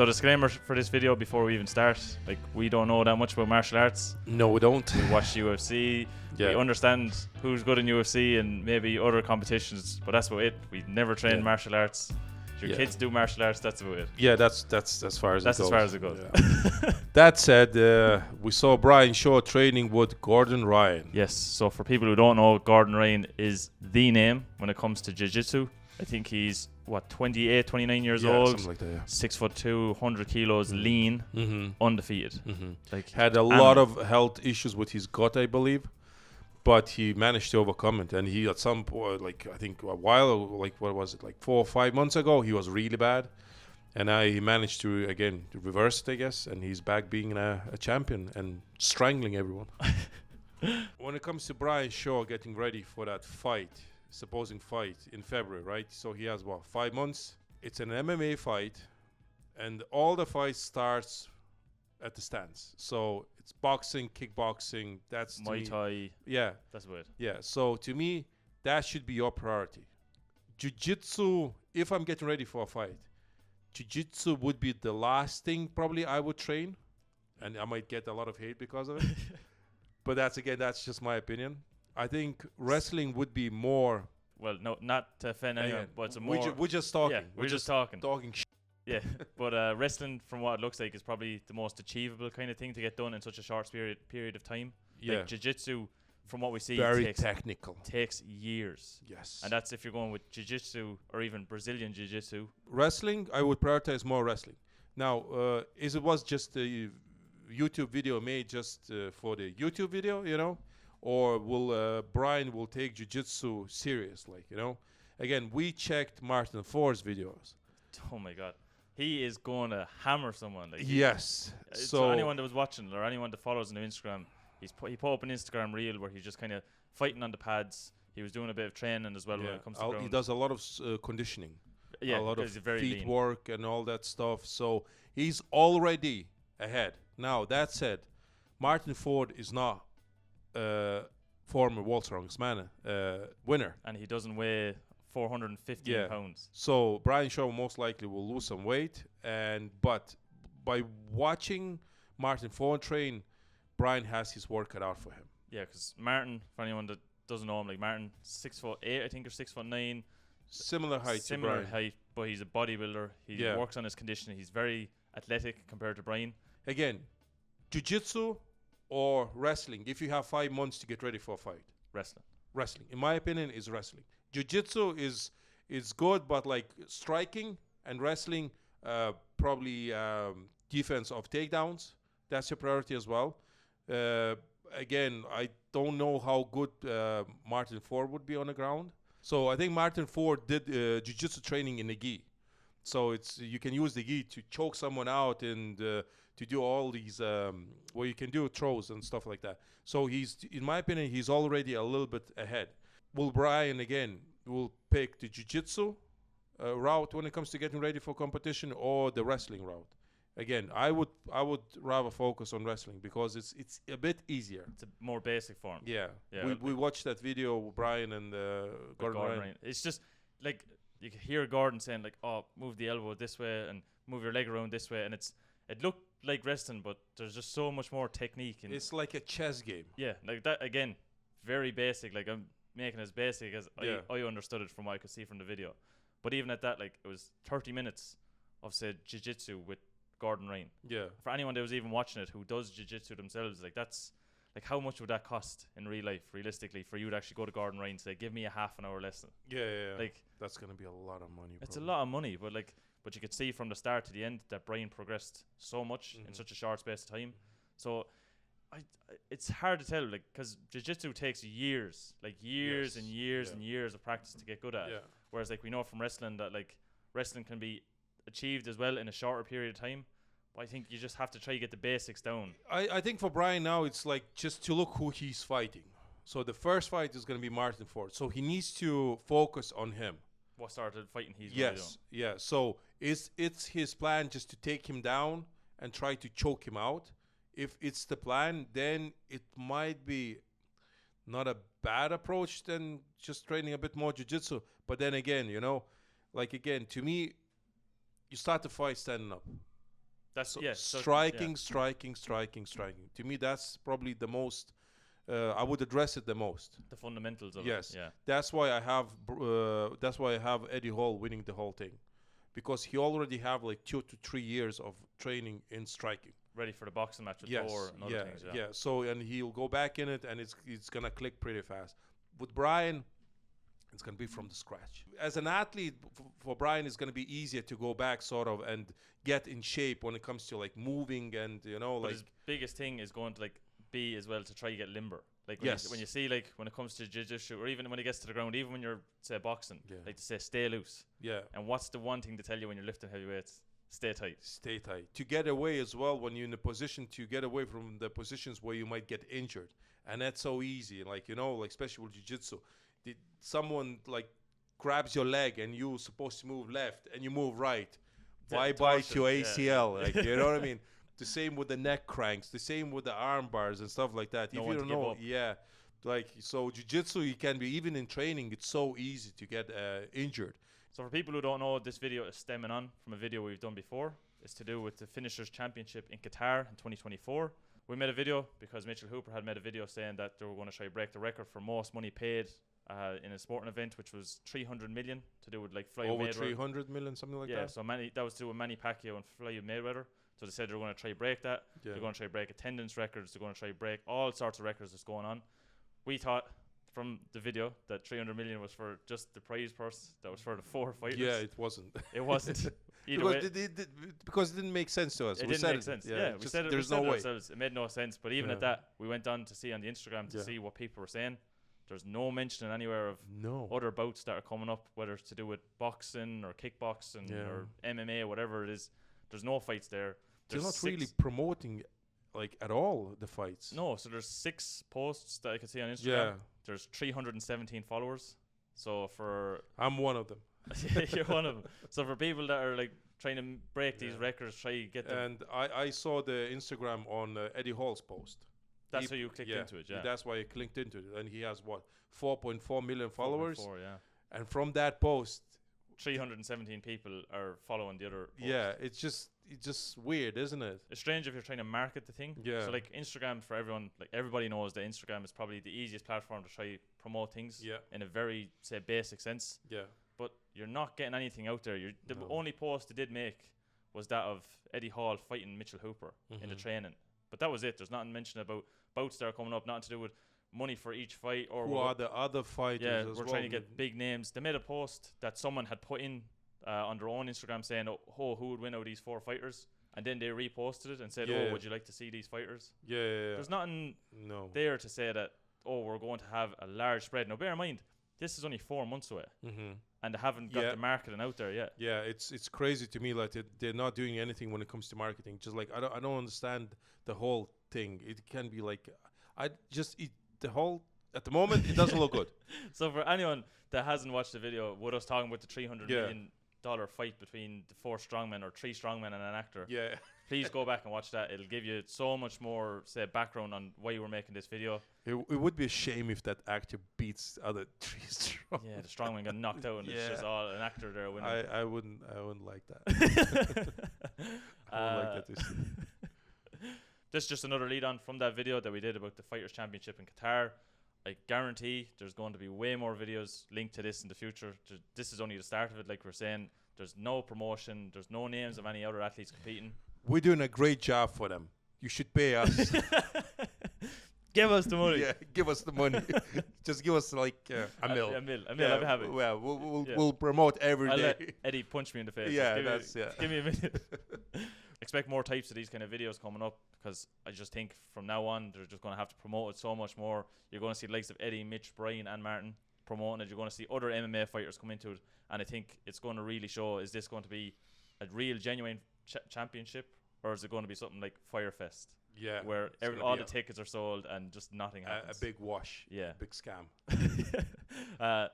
So disclaimer for this video before we even start, like we don't know that much about martial arts. No, we don't. We watch UFC, we understand who's good in UFC and maybe other competitions, but that's about it. We never train martial arts. Your kids do martial arts, that's about it. Yeah, that's as far as that's it goes. As far as it goes. Yeah. That said, we saw Brian Shaw training with Gordon Ryan. Yes, so for people who don't know, Gordon Ryan is the name when it comes to jiu-jitsu. I think he's 28, 29 years old, something like that, yeah. 6'2", 100 kilos, lean, undefeated. Like had a lot of health issues with his gut, I believe, but he managed to overcome it. And he, at some point, like I think a while, like what was it, like 4 or 5 months ago, he was really bad, and now he managed to again reverse it, I guess, and he's back being a champion and strangling everyone. When it comes to Brian Shaw getting ready for that supposing fight in February, right? So he has 5 months. It's an MMA fight, and all the fights starts at the stance. So it's boxing, kickboxing. That's Muay Thai. Yeah, that's about it. Yeah. So to me, that should be your priority. Jiu-jitsu. If I'm getting ready for a fight, jiu-jitsu would be the last thing probably I would train, and I might get a lot of hate because of it. But that's just my opinion. I think wrestling would be more. Well, no, not to offend anyone, but it's more. We're just talking. Yeah, we're just talking. Talking. Yeah, but wrestling, from what it looks like, is probably the most achievable kind of thing to get done in such a short period of time. Yeah. Like jiu-jitsu, from what we see, very technical. Takes years. Yes. And that's if you're going with jiu-jitsu or even Brazilian jiu-jitsu. Wrestling, I would prioritize more wrestling. Now, it was just a YouTube video made just for the YouTube video, or Brian will take jiu-jitsu seriously, Again, we checked Martin Ford's videos. Oh my God, he is going to hammer someone. Like yes. So anyone that was watching or anyone that follows him on Instagram, he put up an Instagram reel where he's just kind of fighting on the pads. He was doing a bit of training as well when it comes to ground. He does a lot of conditioning. Yeah, a lot of very feet lean work and all that stuff. So he's already ahead. Now, that said, Martin Ford is not former World Strongest Man winner. And he doesn't weigh 415 pounds. So Brian Shaw most likely will lose some weight. But by watching Martin Ford train, Brian has his work cut out for him. Yeah, because Martin, for anyone that doesn't know him, like Martin, 6'8", I think, or 6'9". Similar height to Brian. Height, but he's a bodybuilder. He works on his conditioning. He's very athletic compared to Brian. Again, jiu-jitsu or wrestling, if you have 5 months to get ready for a fight. Wrestling, in my opinion, is wrestling. Jiu-jitsu is good, but like striking and wrestling, probably defense of takedowns. That's your priority as well. Again, I don't know how good Martin Ford would be on the ground. So I think Martin Ford did jiu-jitsu training in the gi. So you can use the gi to choke someone out and to do all these where you can do throws and stuff like that. So in my opinion, he's already a little bit ahead. Will Brian again will pick the jiu-jitsu route when it comes to getting ready for competition, or the wrestling route? Again, I would rather focus on wrestling because it's a bit easier. It's a more basic form. Yeah. We watched that video with Brian and Gordon Ryan. It's just like you can hear Gordon saying like, "Oh, move the elbow this way and move your leg around this way," and it looked like wrestling, but there's just so much more technique. And it's like a chess game. Yeah, like that again, very basic. Like I'm making it as basic as I understood it from what I could see from the video. But even at that, like it was 30 minutes of say jiu-jitsu with Gordon Ryan. Yeah. For anyone that was even watching it who does jiu-jitsu themselves, like that's like how much would that cost in real life, realistically, for you to actually go to Gordon Ryan and say, give me a half an hour lesson? Yeah. Like that's gonna be a lot of money. It's a lot of money, but you could see from the start to the end that Brian progressed so much in such a short space of time. So it's hard to tell, like, because jiu-jitsu takes years, like years and years and years of practice to get good at. Yeah. Whereas like we know from wrestling that like wrestling can be achieved as well in a shorter period of time. But I think you just have to try to get the basics down. I think for Brian now it's like just to look who he's fighting. So the first fight is going to be Martin Ford. So he needs to focus on him. What sort of fighting he's going to do? Yeah. So it's his plan just to take him down and try to choke him out. If it's the plan, then it might be not a bad approach than just training a bit more jiu-jitsu. But then again, to me, you start the fight standing up. That's So yeah. striking. To me, that's probably the most. I would address it the most. The fundamentals of Yes. it. Yeah. That's why I have. That's why I have Eddie Hall winning the whole thing, because he already have like 2 to 3 years of training in striking. Ready for the boxing match with Yes. Thor and other things. Yeah. So and he'll go back in it, and it's gonna click pretty fast. With Brian, it's going to be from the scratch. As an athlete, for Brian, it's going to be easier to go back sort of and get in shape when it comes to like moving and, you know, But like. his biggest thing is going to like be as well to try to get limber. Like when, Yes. when you see like when it comes to jiu-jitsu, or even when he gets to the ground, even when you're say boxing, Yeah. like to say stay loose. Yeah. And what's the one thing to tell you when you're lifting heavy weights? Stay tight. Stay tight. To get away as well when you're in a position to get away from the positions where you might get injured. And that's so easy. Like, you know, like especially with jiu-jitsu. Someone like grabs your leg and you're supposed to move left and you move right. Bye-bye to ACL. Like, you know what I mean? The same with the neck cranks. The same with the arm bars and stuff like that. No if one you to don't give know, up. yeah. Like, so jiu-jitsu, you can be, even in training, it's so easy to get injured. So for people who don't know, this video is stemming on from a video we've done before. It's to do with the Finishers Championship in Qatar in 2024. We made a video because Mitchell Hooper had made a video saying that they were going to try to break the record for most money paid in a sporting event, which was 300 million to do with like Floyd Over Mayweather. 300 million, something like Yeah, that. so that was to do with Manny Pacquiao and Floyd Mayweather. So they said they were going to try to break that. Yeah. They're going to try to break attendance records. They're going to try to break all sorts of records that's going on. We thought from the video that 300 million was for just the prize purse. That was for the 4 fighters. Yeah, it wasn't. It wasn't. Either because, way. Because it didn't make sense to us. It We didn't said make sense. Yeah, Yeah, we just said it. there's we said no it way. ourselves. It made no sense. But even Yeah. at that, we went on to see on the Instagram to Yeah. see what people were saying. There's no mention anywhere of No. other bouts that are coming up, whether it's to do with boxing or kickboxing Yeah. or MMA, whatever it is. There's no fights there. They're There's not really six- promoting, like, at all, the fights. No, so there's 6 posts that I can see on Instagram. Yeah, There's 317 followers. So for I'm one of them. you're one of them. So for people that are like trying to break these Yeah. records, try to get them. And I saw the Instagram on Eddie Hall's post. That's he- how you clicked into it, yeah. That's why I clicked into it. And he has, what, 4.4 million followers? 4.4, yeah. And from that post, 317 people are following the other post. yeah, it's just weird, isn't it? It's strange if you're trying to market the thing. Yeah. So like Instagram for everyone, like everybody knows that Instagram is probably the easiest platform to try promote things Yeah. in a very say basic sense. Yeah. But you're not getting anything out there. The No. only post they did make was that of Eddie Hall fighting Mitchell Hooper in the Mhm. training. But that was it. There's nothing mentioned about bouts that are coming up, nothing to do with money for each fight or Who are the other fighters yeah, as we're well? trying to get big names. They made a post that someone had put in on their own Instagram saying, "Oh, who would win out of these 4 fighters?" And then they reposted it and said, Yeah. "Oh, would you like to see these fighters?" Yeah, yeah, yeah. There's nothing No. there to say that, "Oh, we're going to have a large spread." Now, bear in mind, this is only 4 months away, Mm-hmm. and they haven't got Yeah. the marketing out there yet. Yeah, it's crazy to me. Like they're not doing anything when it comes to marketing. Just like I don't understand the whole thing. It can be like the whole at the moment it doesn't look good. So for anyone that hasn't watched the video with us talking about the $300 Yeah. million fight between the 4 strongmen or 3 strongmen and an actor, Yeah, please go back and watch that. It'll give you so much more, say, background on why you were making this video. it would be a shame if that actor beats the other 3 strong. Yeah, the strongman got knocked out, and it's Yeah. just all an actor there winning. I wouldn't like that. I would like that to see. This is just another lead on from that video that we did about the Fighters Championship in Qatar. I guarantee there's going to be way more videos linked to this in the future. This is only the start of it. Like we're saying, there's no promotion, there's no names of any other athletes competing. We're doing a great job for them. You should pay us. Give us the money. Yeah, give us the money. Just give us like a mil. A mil. Yeah, I'll be happy. Well, we'll Yeah. we'll promote every I'll day. let Eddie punch me in the face. Yeah, Just give me a minute. yeah. Expect more types of these kind of videos coming up, because I just think from now on they're just going to have to promote it so much more. You're going to see the likes of Eddie, Mitch, Brian and Martin promoting it. You're going to see other MMA fighters come into it, and I think it's going to really show, is this going to be a real genuine championship, or is it going to be something like Firefest Yeah, where it's gonna all be the tickets are sold and just nothing a happens? big wash. Yeah. Big scam.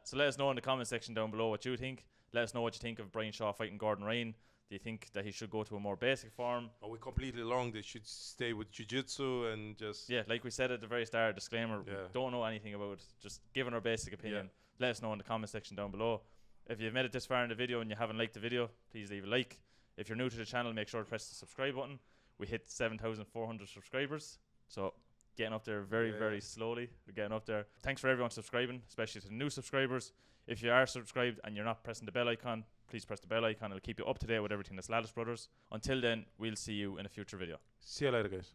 So let us know in the comment section down below what you think. Let us know what you think of Brian Shaw fighting Gordon Ryan. Do you think that he should go to a more basic form? Are we completely wrong? They should stay with jiu-jitsu and just... Yeah, like we said at the very start, disclaimer, we Yeah. don't know anything about it, just giving our basic opinion. Let us know in the comment section down below. If you've made it this far in the video and you haven't liked the video, please leave a like. If you're new to the channel, make sure to press the subscribe button. We hit 7,400 subscribers, so getting up there very slowly. We're getting up there. Thanks for everyone subscribing, especially to the new subscribers. If you are subscribed and you're not pressing the bell icon, please press the bell icon. It'll keep you up to date with everything that's Lattice Brothers. Until then, we'll see you in a future video. See you later, guys.